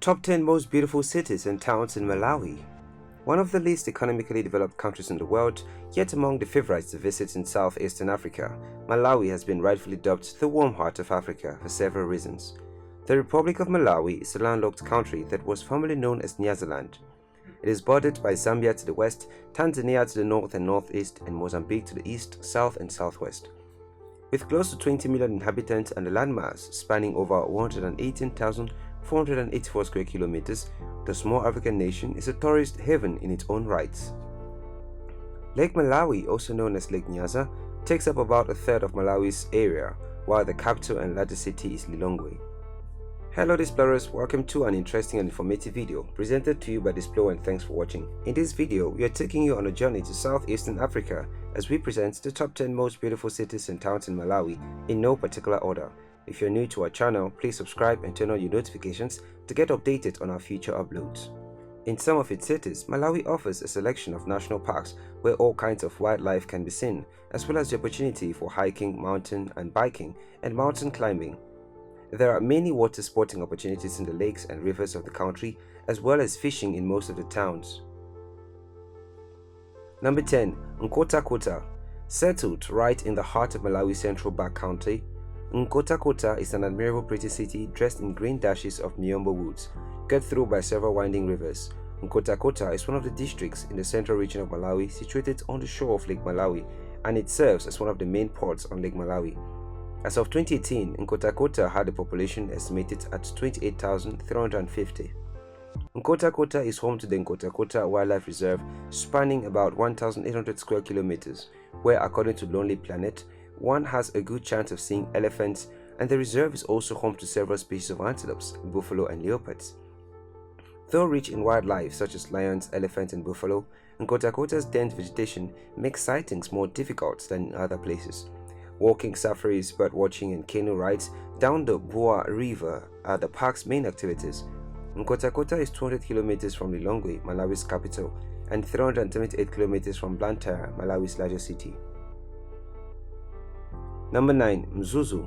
Top 10 most beautiful cities and towns in Malawi. One of the least economically developed countries in the world, yet among the favorites to visit in southeastern Africa, Malawi has been rightfully dubbed the warm heart of Africa for several reasons. The Republic of Malawi is a landlocked country that was formerly known as Nyasaland. It is bordered by Zambia to the west, Tanzania to the north and northeast, and Mozambique to the east, south and southwest. With close to 20 million inhabitants and a landmass spanning over 118,484 square kilometers, the small African nation is a tourist haven in its own right. Lake Malawi, also known as Lake Nyasa, takes up about a third of Malawi's area, while the capital and largest city is Lilongwe. Hello explorers, welcome to an interesting and informative video presented to you by Displo, and thanks for watching. In this video, we are taking you on a journey to southeastern Africa as we present the top 10 most beautiful cities and towns in Malawi in no particular order. If you're new to our channel, please subscribe and turn on your notifications to get updated on our future uploads. In some of its cities, Malawi offers a selection of national parks where all kinds of wildlife can be seen, as well as the opportunity for hiking, mountain and biking, and mountain climbing. There are many water sporting opportunities in the lakes and rivers of the country, as well as fishing in most of the towns. Number 10. Nkhotakota. Settled right in the heart of Malawi's central back county, Nkhotakota is an admirable pretty city dressed in green dashes of Miombo woods, cut through by several winding rivers. Nkhotakota is one of the districts in the central region of Malawi situated on the shore of Lake Malawi, and it serves as one of the main ports on Lake Malawi. As of 2018, Nkhotakota had a population estimated at 28,350. Nkhotakota is home to the Nkhotakota Wildlife Reserve, spanning about 1,800 square kilometers, where, according to Lonely Planet, one has a good chance of seeing elephants, and the reserve is also home to several species of antelopes, buffalo and leopards. Though rich in wildlife such as lions, elephants and buffalo, Nkhotakota's dense vegetation makes sightings more difficult than in other places. Walking safaris, bird watching and canoe rides down the Bua River are the park's main activities. Nkhotakota is 200 kilometers from Lilongwe, Malawi's capital, and 378 kilometers from Blantyre, Malawi's largest city. Number 9. Mzuzu.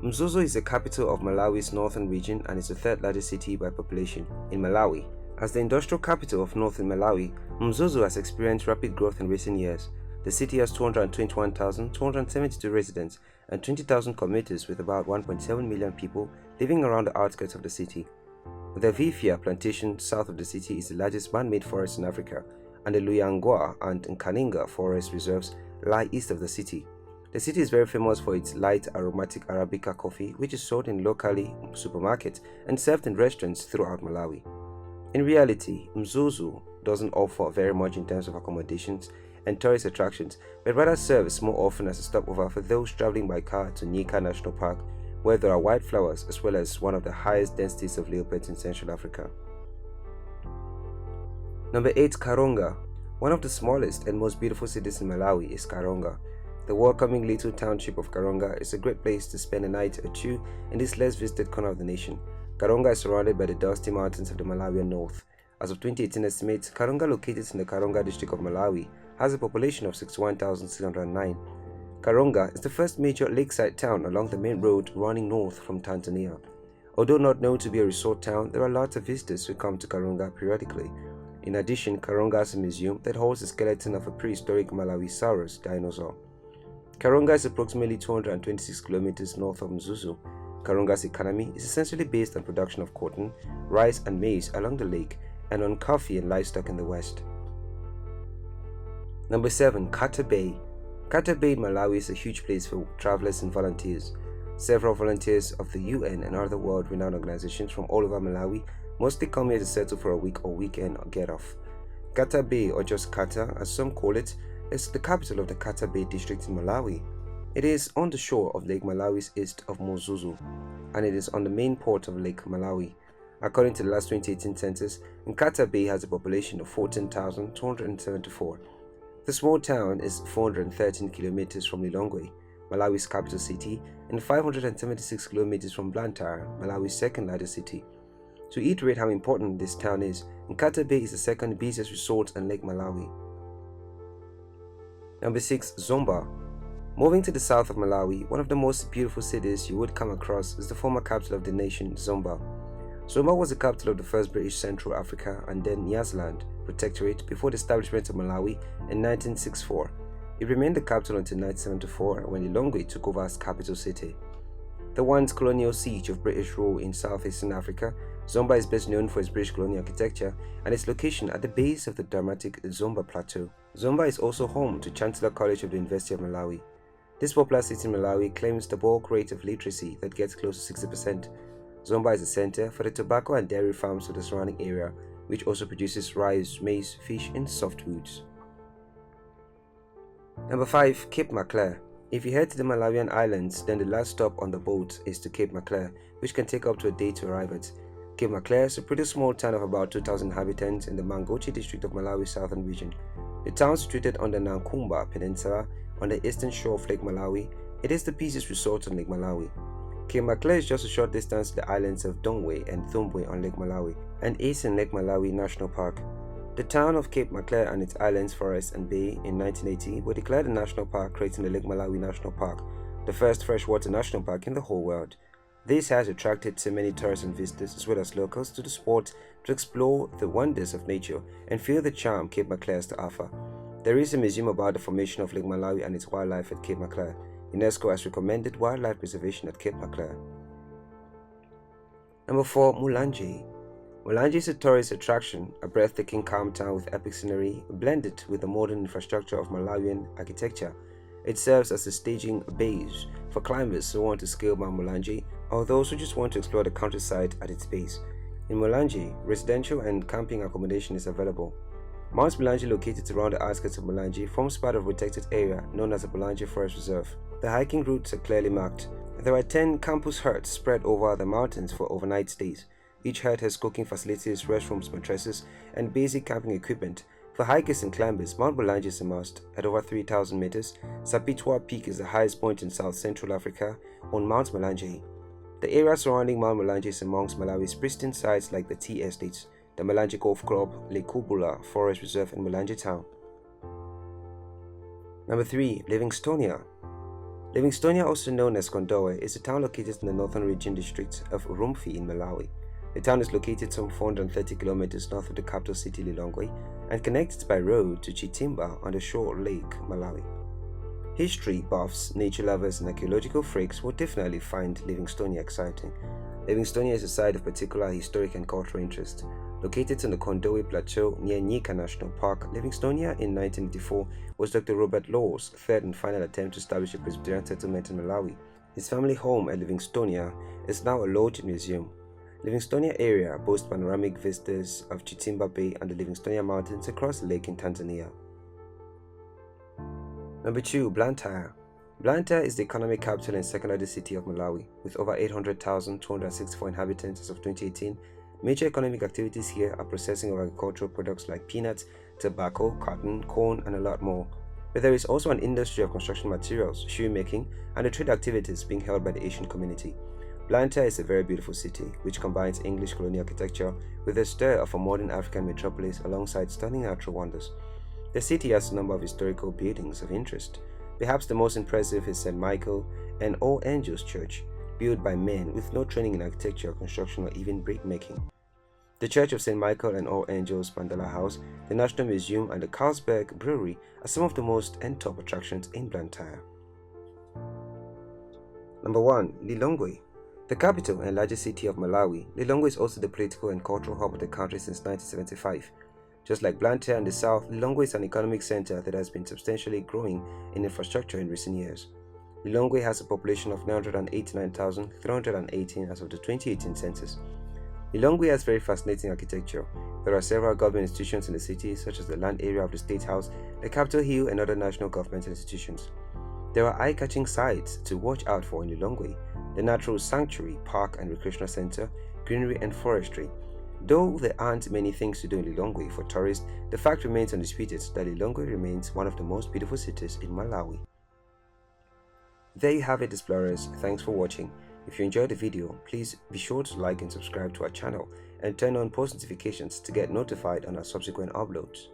Mzuzu is the capital of Malawi's northern region and is the third largest city by population in Malawi. As the industrial capital of northern Malawi, Mzuzu has experienced rapid growth in recent years. The city has 221,272 residents and 20,000 commuters, with about 1.7 million people living around the outskirts of the city. The Vifia plantation south of the city is the largest man-made forest in Africa, and the Luyangwa and Nkaninga forest reserves lie east of the city. The city is very famous for its light aromatic Arabica coffee, which is sold in locally supermarkets and served in restaurants throughout Malawi. In reality, Mzuzu doesn't offer very much in terms of accommodations and tourist attractions, but rather serves more often as a stopover for those traveling by car to Nyika National Park, where there are wildflowers as well as one of the highest densities of leopards in Central Africa. Number 8. Karonga. One of the smallest and most beautiful cities in Malawi is Karonga. The welcoming little township of Karonga is a great place to spend a night or two in this less visited corner of the nation. Karonga is surrounded by the dusty mountains of the Malawian north. As of 2018 estimates, Karonga, located in the Karonga district of Malawi, has a population of 61,609. Karonga is the first major lakeside town along the main road running north from Tanzania. Although not known to be a resort town, there are lots of visitors who come to Karonga periodically. In addition, Karonga has a museum that holds the skeleton of a prehistoric Malawisaurus dinosaur. Karonga is approximately 226 kilometers north of Mzuzu. Karonga's economy is essentially based on production of cotton, rice and maize along the lake, and on coffee and livestock in the west. Number 7. Kata Bay. Kata Bay in Malawi is a huge place for travelers and volunteers. Several volunteers of the UN and other world-renowned organizations from all over Malawi mostly come here to settle for a week or weekend or get off. Kata Bay, or just Kata as some call it, is the capital of the Kata Bay district in Malawi. It is on the shore of Lake Malawi's east of Mzuzu, and it is on the main port of Lake Malawi. According to the last 2018 census, Kata Bay has a population of 14,274. The small town is 413 kilometers from Lilongwe, Malawi's capital city, and 576 kilometers from Blantyre, Malawi's second largest city. To iterate how important this town is, Kata Bay is the second busiest resort on Lake Malawi. Number 6. Zomba. Moving to the south of Malawi, one of the most beautiful cities you would come across is the former capital of the nation, Zomba. Zomba was the capital of the first British Central Africa and then Nyasaland Protectorate before the establishment of Malawi in 1964. It remained the capital until 1974 when Lilongwe took over as capital city. The once colonial seat of British rule in southeastern Africa, Zomba is best known for its British colonial architecture and its location at the base of the dramatic Zomba Plateau. Zomba is also home to Chancellor College of the University of Malawi. This popular city in Malawi claims the bulk rate of literacy that gets close to 60%. Zomba is a center for the tobacco and dairy farms of the surrounding area, which also produces rice, maize, fish, and softwoods. Number 5. Cape Maclear. If you head to the Malawian islands, then the last stop on the boat is to Cape Maclear, which can take up to a day to arrive at. Cape Maclear is a pretty small town of about 2,000 inhabitants in the Mangochi district of Malawi's southern region. The town is situated on the Nankumba Peninsula on the eastern shore of Lake Malawi. It is the busiest resort on Lake Malawi. Cape Maclear is just a short distance to the islands of Dongwe and Thumbwe on Lake Malawi, and is in Lake Malawi National Park. The town of Cape Maclear and its islands, forests, and bay in 1980 were declared a national park, creating the Lake Malawi National Park, the first freshwater national park in the whole world. This has attracted so many tourists and visitors as well as locals to the spot to explore the wonders of nature and feel the charm Cape Maclear has to offer. There is a museum about the formation of Lake Malawi and its wildlife at Cape Maclear. UNESCO has recommended wildlife preservation at Cape Maclear. Number 4. Mulanje. Mulanje is a tourist attraction, a breathtaking calm town with epic scenery blended with the modern infrastructure of Malawian architecture. It serves as a staging base for climbers who want to scale Mount Mulanje or those who just want to explore the countryside at its base. In Mulanje, residential and camping accommodation is available. Mount Mulanje, located around the outskirts of Mulanje, forms part of a protected area known as the Mulanje Forest Reserve. The hiking routes are clearly marked. There are 10 campus huts spread over the mountains for overnight stays. Each hut has cooking facilities, restrooms, mattresses, and basic camping equipment. For hikers and climbers, Mount Mulanje is a must. At over 3,000 meters, Sapitwa Peak is the highest point in South Central Africa on Mount Mulanje. The area surrounding Mount Mulanje is amongst Malawi's pristine sites like the tea estates, the Mulanje Golf Club, Lake Kubula Forest Reserve, and Mulanje Town. Number 3. Livingstonia. Livingstonia, also known as Kondowe, is a town located in the northern region district of Urumqi in Malawi. The town is located some 430 kilometers north of the capital city Lilongwe and connected by road to Chitimba on the shore of Lake Malawi. History buffs, nature lovers, and archaeological freaks will definitely find Livingstonia exciting. Livingstonia is a site of particular historic and cultural interest. Located on the Kondowe Plateau near Nyika National Park, Livingstonia in 1984 was Dr. Robert Law's third and final attempt to establish a Presbyterian settlement in Malawi. His family home at Livingstonia is now a lodge museum. Livingstonia area boasts panoramic vistas of Chitimba Bay and the Livingstonia Mountains across the lake in Tanzania. Number 2. Blantyre. Blantyre is the economic capital and second-largest city of Malawi, with over 800,264 inhabitants as of 2018. Major economic activities here are processing of agricultural products like peanuts, tobacco, cotton, corn, and a lot more. But there is also an industry of construction materials, shoemaking, and the trade activities being held by the Asian community. Blantyre is a very beautiful city, which combines English colonial architecture with the stir of a modern African metropolis alongside stunning natural wonders. The city has a number of historical buildings of interest. Perhaps the most impressive is St. Michael and All Angels Church, built by men with no training in architecture, construction, or even brickmaking. The Church of St. Michael and All Angels Mandela House, the National Museum, and the Carlsberg Brewery are some of the most and top attractions in Blantyre. Number 1. Lilongwe. The capital and largest city of Malawi, Lilongwe is also the political and cultural hub of the country since 1975. Just like Blantyre in the south, Lilongwe is an economic center that has been substantially growing in infrastructure in recent years. Lilongwe has a population of 989,318 as of the 2018 census. Lilongwe has very fascinating architecture. There are several government institutions in the city, such as the land area of the State House, the Capitol Hill, and other national government institutions. There are eye-catching sites to watch out for in Lilongwe: the Natural Sanctuary, Park and Recreational Center, Greenery and Forestry. Though there aren't many things to do in Lilongwe for tourists, the fact remains undisputed that Lilongwe remains one of the most beautiful cities in Malawi. There you have it, explorers. Thanks for watching. If you enjoyed the video, please be sure to like and subscribe to our channel and turn on post notifications to get notified on our subsequent uploads.